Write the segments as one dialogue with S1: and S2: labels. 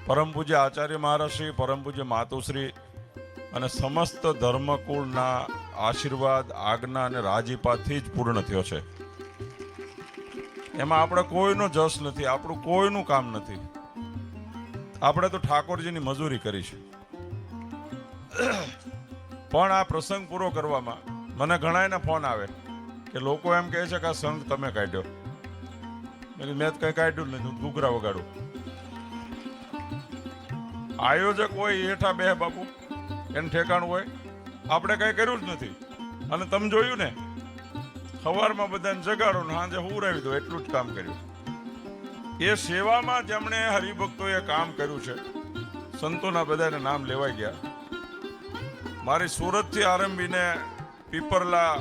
S1: પરમ પૂજ્ય આચાર્ય મહારાજશ્રી, પરમ પૂજ્ય માતુશ્રી અને સમસ્ત ધર્મકુળના આશીર્વાદ, આજ્ઞા અને રાજીપાથી જ પૂર્ણ થયો છે. એમાં આપણે કોઈનો જસ નથી, આપણું કોઈનું કામ નથી. આપણે તો ઠાકોરજીની મજૂરી કરી છે. પણ આ પ્રસંગ પૂરો કરવામાં મને ઘણાયના ફોન આવે કે લોકો એમ કહે છે કે આ સંઘ તમે કાઢ્યો. મેં કઈ કાઢ્યું નથી, હું ઘૂઘરા વગાડું. આયોજક હોય હેઠા બે બાપુ, એને ઠેકાણું હોય. આપણે કઈ કર્યું જ નથી. અને તમે જોયું ને, સવારમાં બધાને જગાડો ને સાંજે હુરાવી દો, એટલું જ કામ કર્યું. એ સેવામાં જેમણે હરિભક્તોએ કામ કર્યું છે, સંતોના બધાને નામ લેવાઈ ગયા. મારી સુરતથી આરંભીને પીપરલા,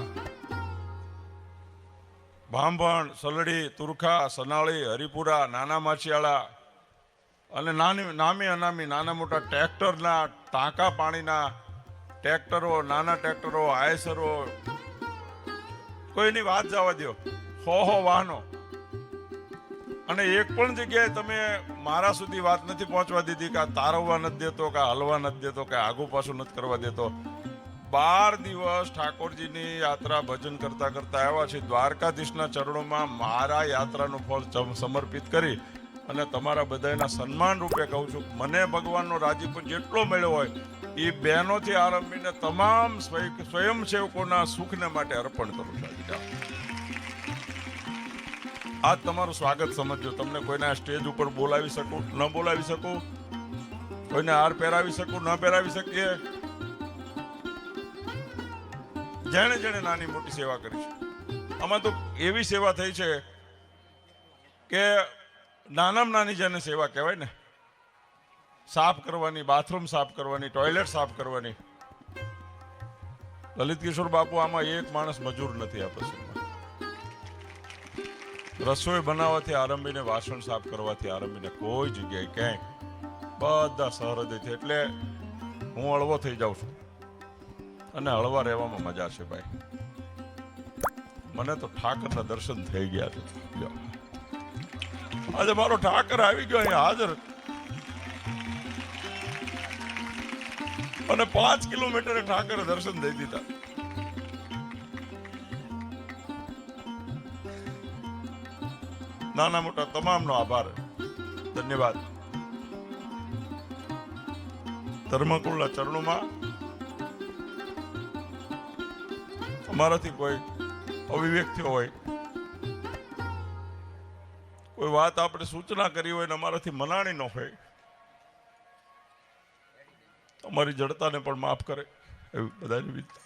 S1: ભાંભણ, સલડી, તુરખા, સનાળી, હરિપુરા, નાના માછિયાળા અને નામી અનામી નાના મોટા ટ્રેક્ટરના, ટાંકા પાણીના ટ્રેક્ટરો, નાના ટ્રેક્ટરો, આયસરો, કોઈની વાત જવા દો, 100 વાહનો. અને એક પણ જગ્યાએ તમે મારા સુધી વાત નથી પહોંચવા દીધી કે આ તારવવા નથી દેતો, કે હલવા નથી દેતો, કે આગુ પાછું નથી કરવા દેતો. 12 દિવસ ઠાકોરજીની યાત્રા ભજન કરતા કરતા આવ્યા છે. દ્વારકાધીશના ચરણોમાં મારા યાત્રાનું ફળ સમર્પિત કરી અને તમારા બધાના સન્માન રૂપે કહું છું, મને ભગવાનનો રાજીપો જેટલો મળ્યો હોય એ બહેનોથી આરંભીને તમામ સ્વયંસેવકોના સુખને માટે અર્પણ કરું છું. આજ તમારું સ્વાગત સમજજો. તમને કોઈને સ્ટેજ ઉપર બોલાવી શકું, ન બોલાવી શકું, કોઈને હાર પહેરાવી શકું, ન પહેરાવી શકીએ. જેણે જેણે નાની મોટી સેવા કરી છે, આમાં તો એવી સેવા થઈ છે કે નાનામાં નાની જેને સેવા કહેવાય ને, સાફ કરવાની, બાથરૂમ સાફ કરવાની, ટોયલેટ સાફ કરવાની. લલિત કિશોર બાપુ આમાં એક માણસ મજૂર નથી આ પ્રસંગમાં. રસોઈ બનાવવાથી આરંભીને, વાસણ સાફ કરવાથી આરંભીને કોઈ જગ્યાએ ક્યાંય બધા સહૃદયથી. એટલે હું હળવો થઈ જાઉં છું અને હળવા રહેવામાં મજા છે ભાઈ. મને તો ઠાકરના દર્શન થઈ ગયા છે. આજે મારો ઠાકર આવી ગયો અહીંયા હાજર, અને 5 કિલોમીટરે ઠાકરે દર્શન દઈ દીધા. નાના મોટા તમામનો આભાર, ધન્યવાદ. ધર્મકુળના ચરણોમાં અમારાથી કોઈ અવિવેક થયો હોય, કોઈ વાત આપણે સૂચના કરી હોય ને અમારાથી મનાણી ન હોય, અમારી જડતાને પણ માફ કરે એવી બધાની વિનંતી.